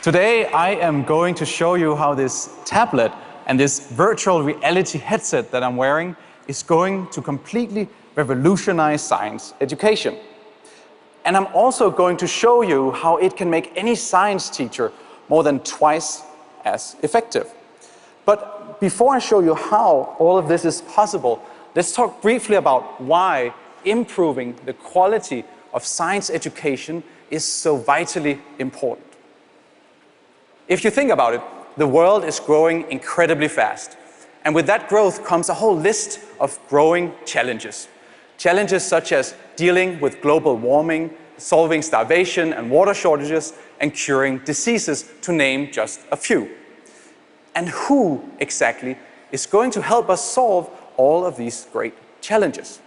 Today I am going to show you how this tablet and this virtual reality headset that I'm wearing is going to completely revolutionize science education. And I'm also going to show you how it can make any science teacher more than twice as effective. But before I show you how all of this is possible, let's talk briefly about why improving the quality of science education is so vitally important. If you think about it, the world is growing incredibly fast. And with that growth comes a whole list of growing challenges. Challenges such as dealing with global warming, solving starvation and water shortages, and curing diseases, to name just a few. And who exactly is going to help us solve all of these great challenges?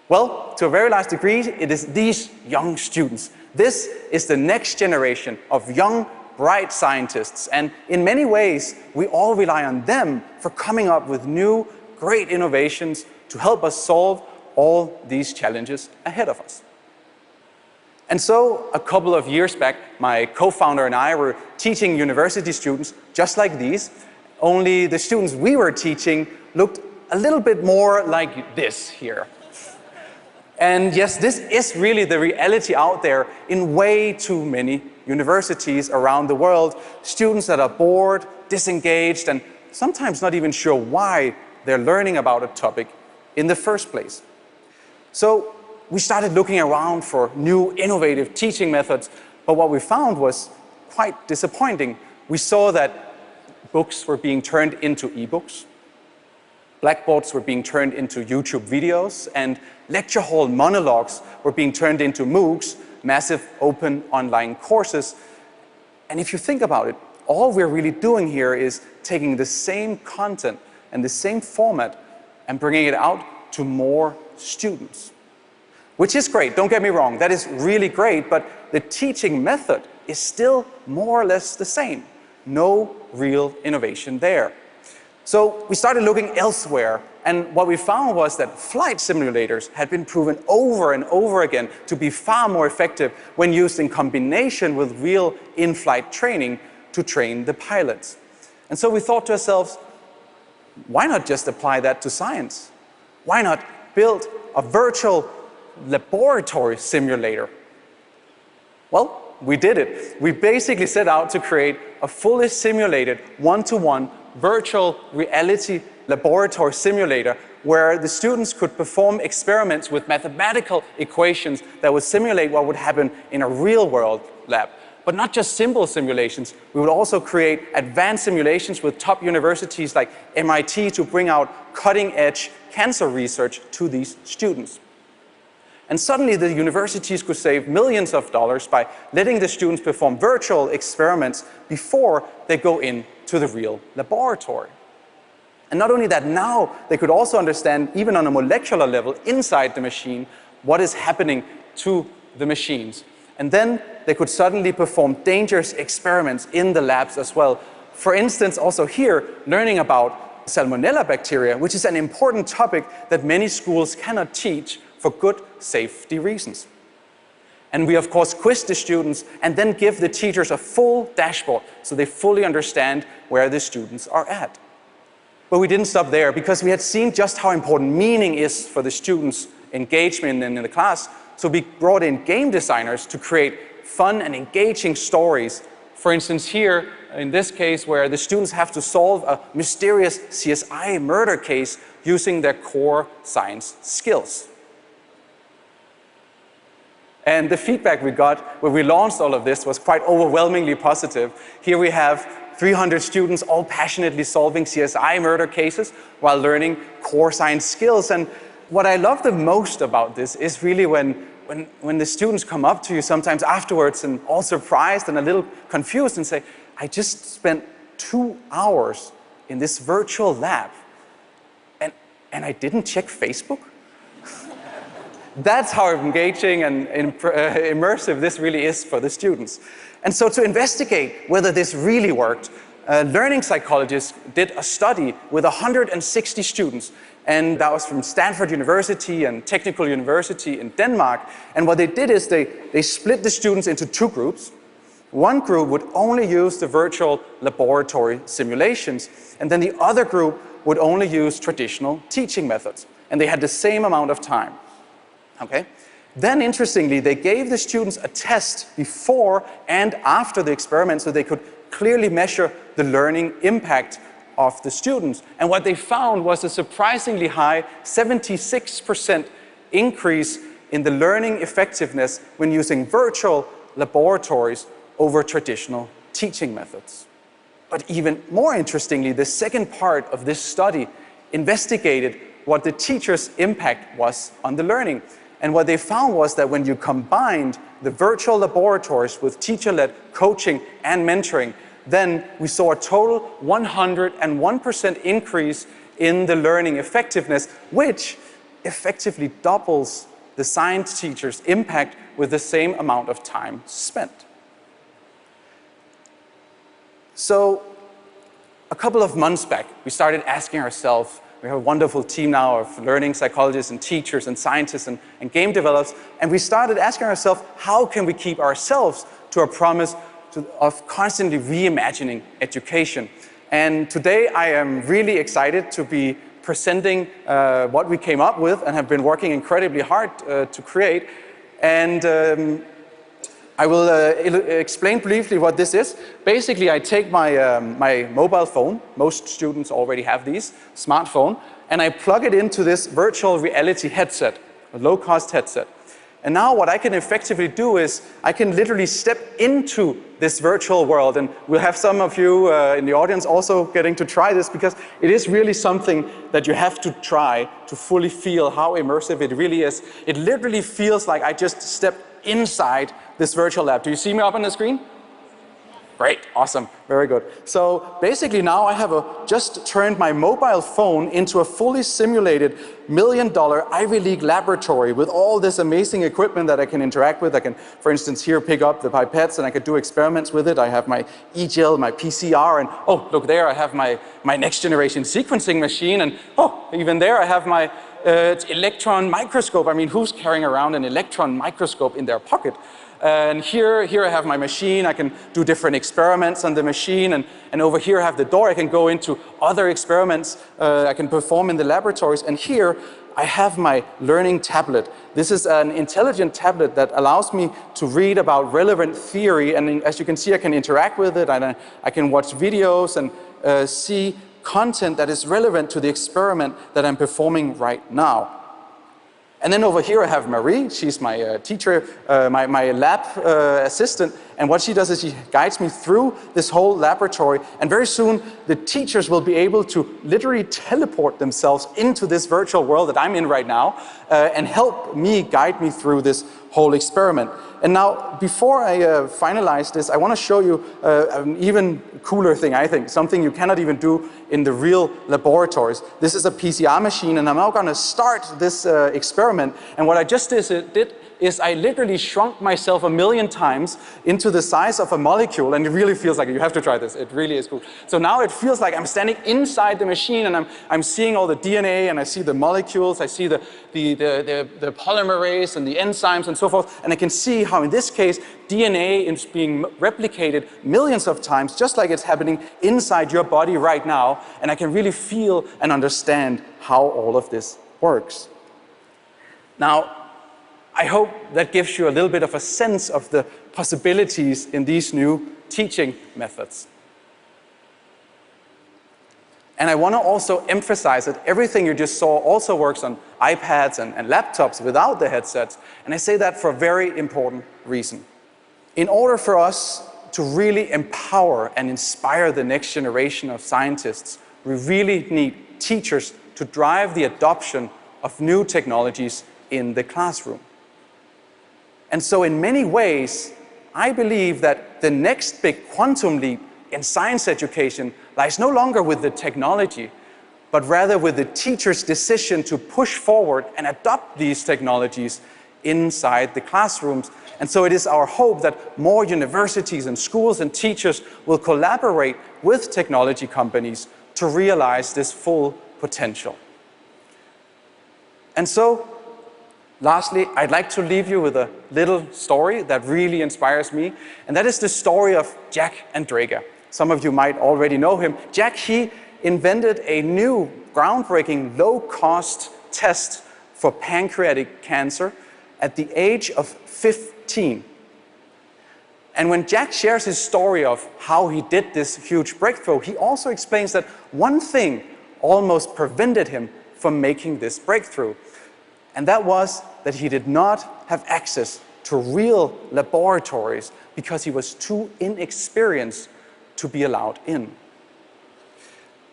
Well, to a very large degree, it is these young students. This is the next generation of young, bright scientists, and in many ways, we all rely on them for coming up with new, great innovations to help us solve all these challenges ahead of us. And so, a couple of years back, my co-founder and I were teaching university students just like these, only the students we were teaching looked a little bit more like this here. And yes, this is really the reality out there in way too many universities around the world. Students that are bored, disengaged, and sometimes not even sure why they're learning about a topic in the first place. So we started looking around for new innovative teaching methods, but what we found was quite disappointing. We saw that books were being turned into ebooks, blackboards were being turned into YouTube videos, and lecture hall monologues were being turned into MOOCs, massive open online courses. And if you think about it, all we're really doing here is taking the same content and the same format and bringing it out to more students. Which is great, don't get me wrong, that is really great, but the teaching method is still more or less the same. No real innovation there. So we started looking elsewhere, and what we found was that flight simulators had been proven over and over again to be far more effective when used in combination with real in-flight training to train the pilots. And so we thought to ourselves, why not just apply that to science? Why not build a virtual laboratory simulator? Well, we did it. We basically set out to create a fully simulated one-to-one virtual reality laboratory simulator where the students could perform experiments with mathematical equations that would simulate what would happen in a real-world lab. But not just simple simulations, we would also create advanced simulations with top universities like MIT to bring out cutting-edge cancer research to these students. And suddenly the universities could save millions of dollars by letting the students perform virtual experiments before they go into the real laboratory. And not only that, now they could also understand, even on a molecular level inside the machine, what is happening to the machines. And then they could suddenly perform dangerous experiments in the labs as well. For instance, also here, learning about Salmonella bacteria, which is an important topic that many schools cannot teach for good safety reasons. And we, of course, quiz the students and then give the teachers a full dashboard so they fully understand where the students are at. But we didn't stop there, because we had seen just how important meaning is for the students' engagement in the class. So we brought in game designers to create fun and engaging stories. For instance, here, in this case, where the students have to solve a mysterious CSI murder case using their core science skills. And the feedback we got when we launched all of this was quite overwhelmingly positive. Here we have 300 students all passionately solving CSI murder cases while learning core science skills. And what I love the most about this is really when the students come up to you sometimes afterwards and all surprised and a little confused and say, I just spent 2 hours in this virtual lab and I didn't check Facebook? That's how engaging and immersive this really is for the students. And so to investigate whether this really worked, learning psychologists did a study with 160 students, and that was from Stanford University and Technical University in Denmark. And what they did is they split the students into 2 groups. One group would only use the virtual laboratory simulations, and then the other group would only use traditional teaching methods. And they had the same amount of time. Okay? Then, interestingly, they gave the students a test before and after the experiment so they could clearly measure the learning impact of the students. And what they found was a surprisingly high 76% increase in the learning effectiveness when using virtual laboratories over traditional teaching methods. But even more interestingly, the second part of this study investigated what the teacher's impact was on the learning. And what they found was that when you combined the virtual laboratories with teacher-led coaching and mentoring, then we saw a total 101% increase in the learning effectiveness, which effectively doubles the science teacher's impact with the same amount of time spent. So a couple of months back, we started asking ourselves, we have a wonderful team now of learning psychologists and teachers and scientists and game developers, and we started asking ourselves, how can we keep ourselves to our promise of constantly reimagining education? And today I am really excited to be presenting what we came up with and have been working incredibly hard to create. And I will explain briefly what this is. Basically, I take my, my mobile phone, most students already have these, smartphone, and I plug it into this virtual reality headset, a low-cost headset. And now what I can effectively do is I can literally step into this virtual world, and we'll have some of you in the audience also getting to try this, because it is really something that you have to try to fully feel how immersive it really is. It literally feels like I just stepped inside this virtual lab. Do you see me up on the screen? Great, awesome, very good. So basically now I have just turned my mobile phone into a fully simulated $1 million Ivy League laboratory with all this amazing equipment that I can interact with. I can, for instance, here pick up the pipettes and I could do experiments with it. I have my eGel, my PCR, and oh, look there, I have my next generation sequencing machine, and oh, even there I have my electron microscope. I mean, who's carrying around an electron microscope in their pocket? And here I have my machine. I can do different experiments on the machine, and over here I have the door. I can go into other experiments I can perform in the laboratories. And here I have my learning tablet. This is an intelligent tablet that allows me to read about relevant theory, and as you can see, I can interact with it, and I can watch videos and see content that is relevant to the experiment that I'm performing right now. And then over here I have Marie. She's my teacher, my lab assistant, and what she does is she guides me through this whole laboratory, and very soon the teachers will be able to literally teleport themselves into this virtual world that I'm in right now and help me guide me through this whole experiment. And now, before I finalize this, I want to show you an even cooler thing, I think, something you cannot even do in the real laboratories. This is a PCR machine, and I'm now going to start this experiment. And what I just did is I literally shrunk myself 1 million times into the size of a molecule, and it really feels like it. You have to try this. It really is cool. So now it feels like I'm standing inside the machine, and I'm seeing all the DNA, and I see the molecules, I see the polymerase and the enzymes and so forth, and I can see how in this case DNA is being replicated millions of times, just like it's happening inside your body right now, and I can really feel and understand how all of this works. Now, I hope that gives you a little bit of a sense of the possibilities in these new teaching methods. And I want to also emphasize that everything you just saw also works on iPads and laptops without the headsets. And I say that for a very important reason. In order for us to really empower and inspire the next generation of scientists, we really need teachers to drive the adoption of new technologies in the classroom. And so in many ways, I believe that the next big quantum leap in science education lies no longer with the technology, but rather with the teacher's decision to push forward and adopt these technologies inside the classrooms. And so it is our hope that more universities and schools and teachers will collaborate with technology companies to realize this full potential. And so Lastly, I'd like to leave you with a little story that really inspires me, and that is the story of Jack Andraga. Some of you might already know him. Jack, he invented a new, groundbreaking, low-cost test for pancreatic cancer at the age of 15. And when Jack shares his story of how he did this huge breakthrough, he also explains that one thing almost prevented him from making this breakthrough. And that was that he did not have access to real laboratories because he was too inexperienced to be allowed in.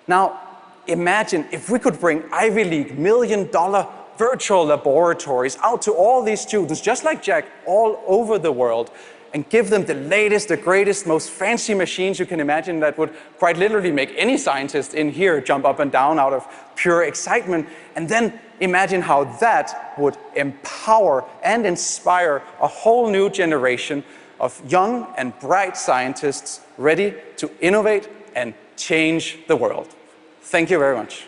Now, imagine if we could bring Ivy League million-dollar virtual laboratories out to all these students, just like Jack, all over the world, and give them the latest, the greatest, most fancy machines you can imagine that would quite literally make any scientist in here jump up and down out of pure excitement. And then imagine how that would empower and inspire a whole new generation of young and bright scientists ready to innovate and change the world. Thank you very much.